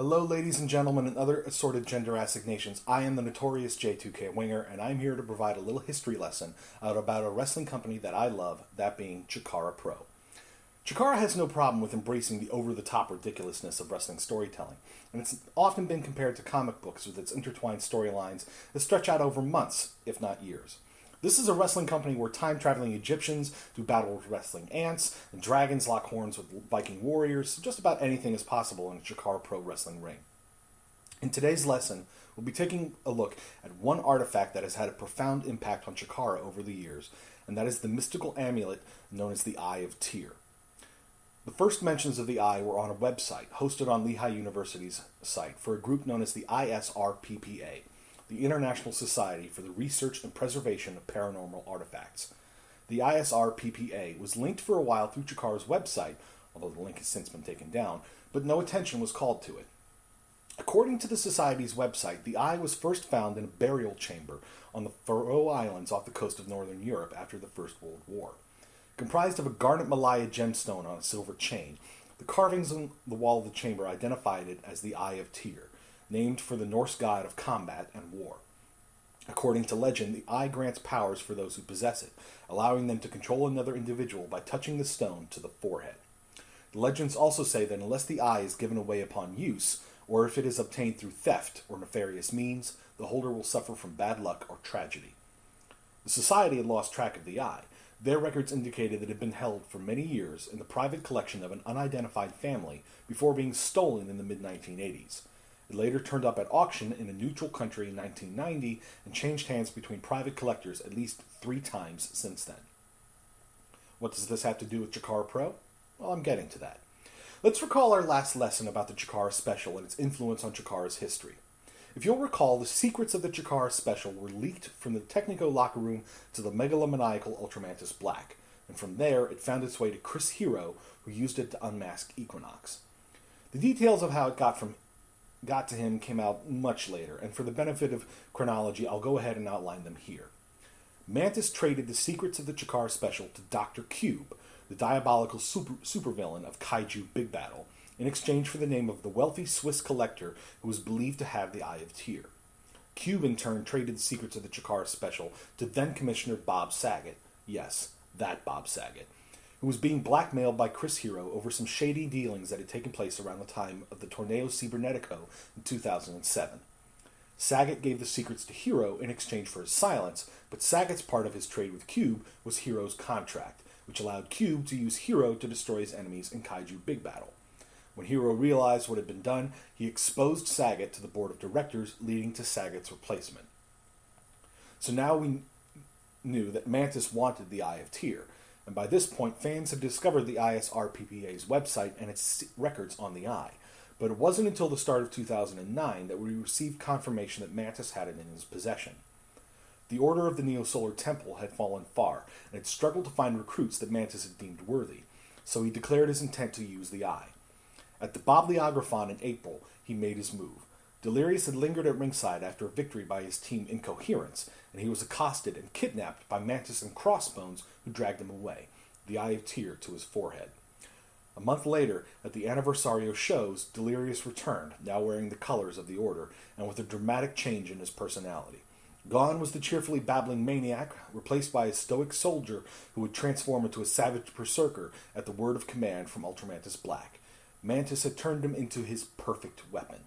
Hello, ladies and gentlemen, and other assorted gender assignations. I am the notorious J2K Winger, and I'm here to provide a little history lesson about a wrestling company that I love, that being Chikara Pro. Chikara has no problem with embracing the over-the-top ridiculousness of wrestling storytelling, and it's often been compared to comic books with its intertwined storylines that stretch out over months, if not years. This is a wrestling company where time-traveling Egyptians do battle with wrestling ants, and dragons lock horns with Viking warriors, so just about anything is possible in a Chikara Pro wrestling ring. In today's lesson, we'll be taking a look at one artifact that has had a profound impact on Chikara over the years, and that is the mystical amulet known as the Eye of Tyr. The first mentions of the eye were on a website hosted on Lehigh University's site for a group known as the ISRPPA, the International Society for the Research and Preservation of Paranormal Artifacts. The ISRPPA was linked for a while through Chikara's website, although the link has since been taken down, but no attention was called to it. According to the Society's website, the eye was first found in a burial chamber on the Faroe Islands off the coast of northern Europe after the First World War. Comprised of a garnet Malaya gemstone on a silver chain, the carvings on the wall of the chamber identified it as the Eye of Tyr, named for the Norse god of combat and war. According to legend, the eye grants powers for those who possess it, allowing them to control another individual by touching the stone to the forehead. The legends also say that unless the eye is given away upon use, or if it is obtained through theft or nefarious means, the holder will suffer from bad luck or tragedy. The Society had lost track of the eye. Their records indicated that it had been held for many years in the private collection of an unidentified family before being stolen in the mid-1980s. It later turned up at auction in a neutral country in 1990 and changed hands between private collectors at least 3 times since then. What does this have to do with Chikara Pro? Well, I'm getting to that. Let's recall our last lesson about the Chikara Special and its influence on Chikara's history. If you'll recall, the secrets of the Chikara Special were leaked from the Technico locker room to the megalomaniacal UltraMantis Black, and from there it found its way to Chris Hero, who used it to unmask Equinox. The details of how it got to him came out much later, and for the benefit of chronology, I'll go ahead and outline them here. Mantis traded the secrets of the Chikara Special to Dr. Cube, the diabolical supervillain of Kaiju Big Battle, in exchange for the name of the wealthy Swiss collector who was believed to have the Eye of Tyr. Cube, in turn, traded the secrets of the Chikara Special to then-Commissioner Bob Saget, yes, that Bob Saget, who was being blackmailed by Chris Hero over some shady dealings that had taken place around the time of the tornado Cibernetico in 2007. Saget gave the secrets to Hero in exchange for his silence, but Saget's part of his trade with Cube was Hero's contract, which allowed Cube to use Hero to destroy his enemies in Kaiju Big Battle. When Hero realized what had been done, he exposed Saget to the board of directors, leading to Saget's replacement. So now we knew that Mantis wanted the Eye of Tyr, and by this point fans had discovered the ISRPPA's website and its records on the eye. But it wasn't until the start of 2009 that we received confirmation that Mantis had it in his possession. The Order of the Neo-Solar Temple had fallen far, and had struggled to find recruits that Mantis had deemed worthy, so he declared his intent to use the eye. At the Bobliographon in April, he made his move. Delirious had lingered at ringside after a victory by his team Incoherence, and he was accosted and kidnapped by Mantis and Crossbones, who dragged him away, the Eye of Tyr to his forehead. A month later, at the Aniversario shows, Delirious returned, now wearing the colors of the Order, and with a dramatic change in his personality. Gone was the cheerfully babbling maniac, replaced by a stoic soldier who would transform into a savage berserker at the word of command from UltraMantis Black. Mantis had turned him into his perfect weapon.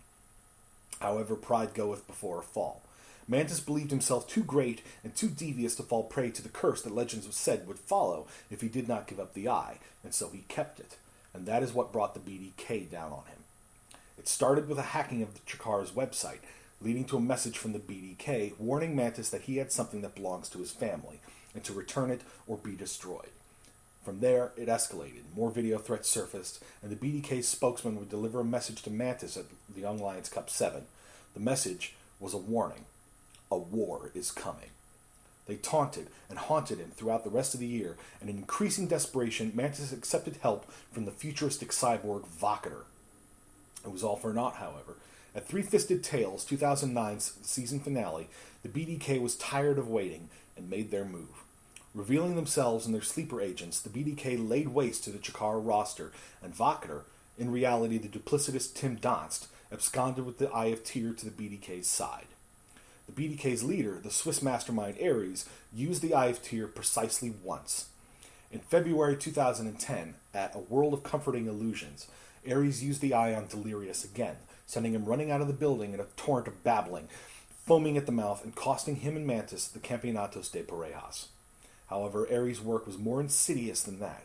However, pride goeth before a fall. Mantis believed himself too great and too devious to fall prey to the curse that legends have said would follow if he did not give up the eye, and so he kept it, and that is what brought the BDK down on him. It started with a hacking of the Chikara's website, leading to a message from the BDK warning Mantis that he had something that belongs to his family, and to return it or be destroyed. From there, it escalated. More video threats surfaced, and the BDK's spokesman would deliver a message to Mantis at the Young Lions Cup 7. The message was a warning. A war is coming. They taunted and haunted him throughout the rest of the year, and in increasing desperation, Mantis accepted help from the futuristic cyborg Vocator. It was all for naught, however. At Three-Fisted Tales, 2009's season finale, the BDK was tired of waiting and made their move. Revealing themselves and their sleeper agents, the BDK laid waste to the Chikara roster, and Vocator, in reality the duplicitous Tim Donst, absconded with the Eye of Tyr to the BDK's side. The BDK's leader, the Swiss mastermind Ares, used the Eye of Tyr precisely once. In February 2010, at A World of Comforting Illusions, Ares used the eye on Delirious again, sending him running out of the building in a torrent of babbling, foaming at the mouth and costing him and Mantis the Campeonatos de Parejas. However, Ares' work was more insidious than that.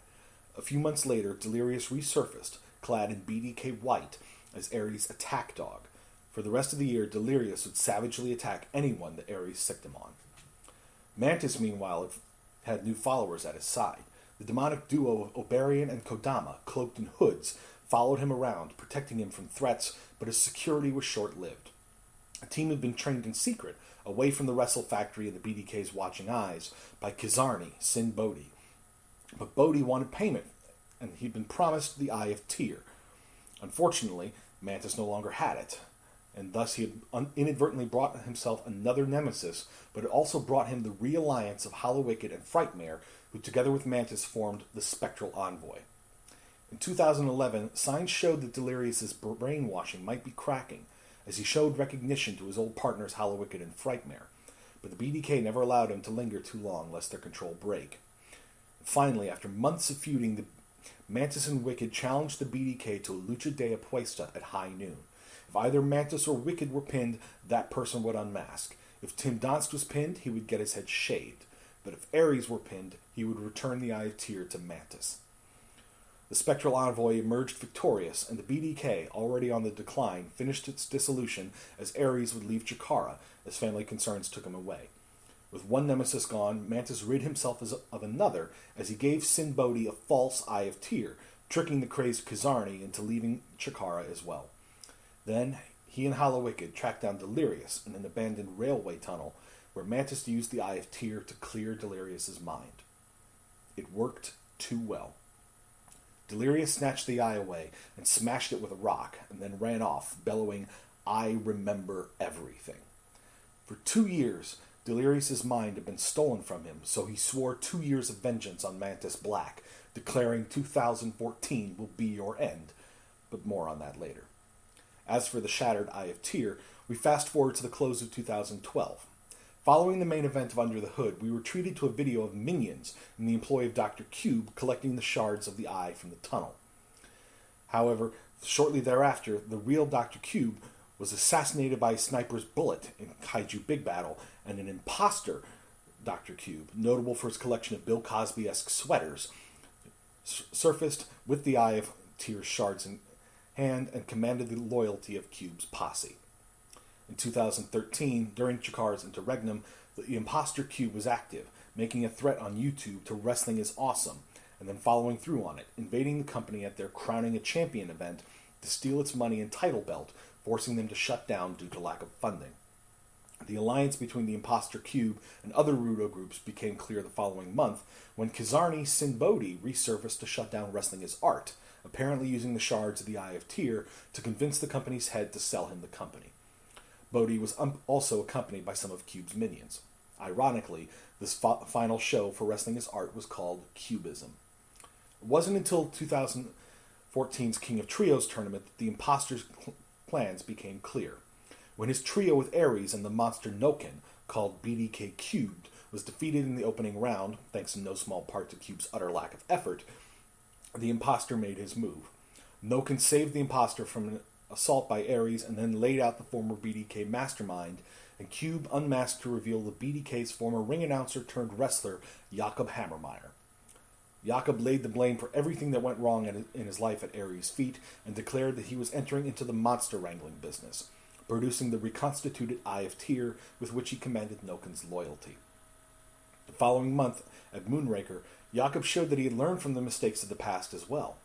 A few months later, Delirious resurfaced, clad in BDK white, as Ares' attack dog. For the rest of the year, Delirious would savagely attack anyone that Ares sicked him on. Mantis, meanwhile, had new followers at his side. The demonic duo of Oberian and Kodama, cloaked in hoods, followed him around, protecting him from threats, but his security was short-lived. The team had been trained in secret, away from the Wrestle Factory and the BDK's watching eyes, by Kizarni, Sin Bodhi. But Bodhi wanted payment, and he'd been promised the Eye of Tyr. Unfortunately, Mantis no longer had it, and thus he had inadvertently brought himself another nemesis, but it also brought him the realliance of Hallowicked and Frightmare, who together with Mantis formed the Spectral Envoy. In 2011, signs showed that Delirious's brainwashing might be cracking, as he showed recognition to his old partners Hallowicked and Frightmare, but the BDK never allowed him to linger too long lest their control break. Finally, after months of feuding, the Mantis and Wicked challenged the BDK to a lucha de apuesta at high noon. If either Mantis or Wicked were pinned, that person would unmask. If Tim Donst was pinned, he would get his head shaved. But if Ares were pinned, he would return the Eye of Tyr to Mantis. The Spectral Envoy emerged victorious, and the BDK, already on the decline, finished its dissolution as Ares would leave Chikara, as family concerns took him away. With one nemesis gone, Mantis rid himself of another, as he gave Sin Bodhi a false Eye of Tyr, tricking the crazed Kizarni into leaving Chikara as well. Then, he and Hallowicked tracked down Delirious in an abandoned railway tunnel, where Mantis used the Eye of Tyr to clear Delirious's mind. It worked too well. Delirious snatched the eye away and smashed it with a rock, and then ran off, bellowing, "I remember everything." For 2 years, Delirious's mind had been stolen from him, so he swore 2 years of vengeance on Mantis Black, declaring 2014 will be your end. But more on that later. As for the shattered Eye of Tyr, we fast forward to the close of 2012. Following the main event of Under the Hood, we were treated to a video of minions in the employ of Dr. Cube collecting the shards of the eye from the tunnel. However, shortly thereafter, the real Dr. Cube was assassinated by a sniper's bullet in Kaiju Big Battle, and an imposter Dr. Cube, notable for his collection of Bill Cosby-esque sweaters, surfaced with the Eye of Tyr's shards in hand and commanded the loyalty of Cube's posse. In 2013, during Chikara's interregnum, the imposter Cube was active, making a threat on YouTube to Wrestling is Awesome, and then following through on it, invading the company at their Crowning a Champion event to steal its money and title belt, forcing them to shut down due to lack of funding. The alliance between the imposter Cube and other Rudo groups became clear the following month, when Kizarni Sin Bodhi resurfaced to shut down Wrestling is Art, apparently using the shards of the Eye of Tyr to convince the company's head to sell him the company. Bodhi was also accompanied by some of Cube's minions. Ironically, this final show for Wrestling is Art was called Cubism. It wasn't until 2014's King of Trios tournament that the imposter's plans became clear. When his trio with Ares and the monster Noken, called BDK Cubed, was defeated in the opening round, thanks in no small part to Cube's utter lack of effort, the imposter made his move. Noken saved the imposter from an assault by Ares and then laid out the former BDK mastermind, and Cube unmasked to reveal the BDK's former ring announcer turned wrestler, Jakob Hammermeyer. Jakob laid the blame for everything that went wrong in his life at Ares' feet and declared that he was entering into the monster wrangling business, producing the reconstituted Eye of Tyr with which he commanded Noken's loyalty. The following month, at Moonraker, Jakob showed that he had learned from the mistakes of the past as well.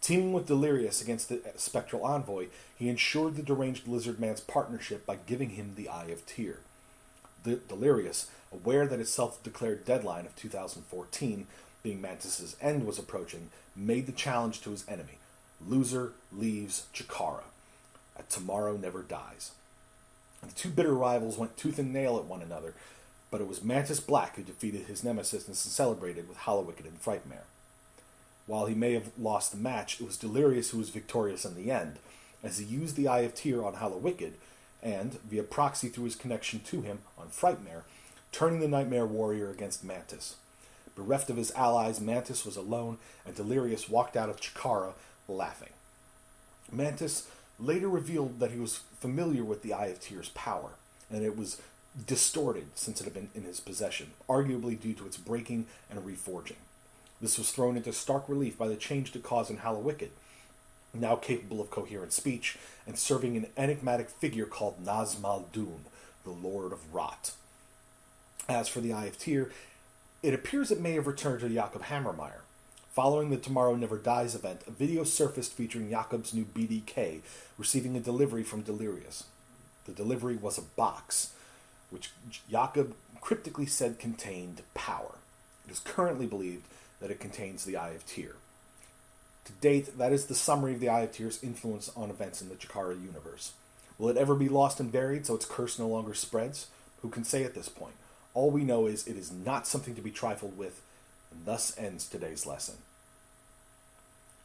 Teaming with Delirious against the Spectral Envoy, he ensured the deranged Lizard Man's partnership by giving him the Eye of Tyr. Delirious, aware that his self-declared deadline of 2014, being Mantis' end, was approaching, made the challenge to his enemy. Loser leaves Chikara. A tomorrow never dies. The two bitter rivals went tooth and nail at one another, but it was Mantis Black who defeated his nemesis and celebrated with Hallowicked and Frightmare. While he may have lost the match, it was Delirious who was victorious in the end, as he used the Eye of Tyr on Hallowicked, and, via proxy through his connection to him on Frightmare, turning the Nightmare Warrior against Mantis. Bereft of his allies, Mantis was alone, and Delirious walked out of Chikara laughing. Mantis later revealed that he was familiar with the Eye of Tyr's power, and it was distorted since it had been in his possession, arguably due to its breaking and reforging. This was thrown into stark relief by the change it caused in Hallowicked, now capable of coherent speech, and serving an enigmatic figure called Nazmaldun, the Lord of Rot. As for the Eye of Tyr, it appears it may have returned to Jakob Hammermeyer. Following the Tomorrow Never Dies event, a video surfaced featuring Jakob's new BDK receiving a delivery from Delirious. The delivery was a box, which Jakob cryptically said contained power. It is currently believed that it contains the Eye of Tyr. To date, that is the summary of the Eye of Tyr's influence on events in the Chikara universe. Will it ever be lost and buried so its curse no longer spreads? Who can say at this point? All we know is it is not something to be trifled with, and thus ends today's lesson.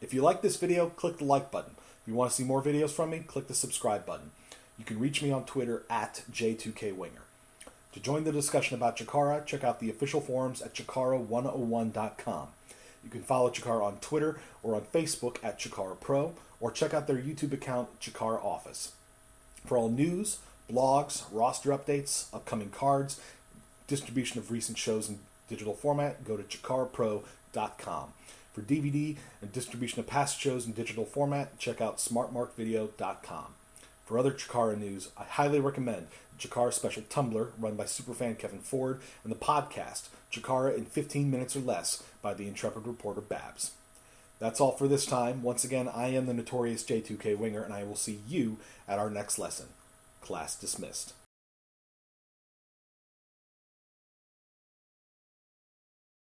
If you like this video, click the like button. If you want to see more videos from me, click the subscribe button. You can reach me on Twitter at J2KWinger. To join the discussion about Chikara, check out the official forums at Chikara101.com. You can follow Chikara on Twitter or on Facebook at Chikara Pro, or check out their YouTube account, Chikara Office. For all news, blogs, roster updates, upcoming cards, distribution of recent shows in digital format, go to ChikaraPro.com. For DVD and distribution of past shows in digital format, check out SmartMarkVideo.com. For other Chikara news, I highly recommend the Chikara Special Tumblr, run by superfan Kevin Ford, and the podcast, Chikara in 15 Minutes or Less, by the intrepid reporter Babs. That's all for this time. Once again, I am the notorious J2K Winger, and I will see you at our next lesson. Class dismissed.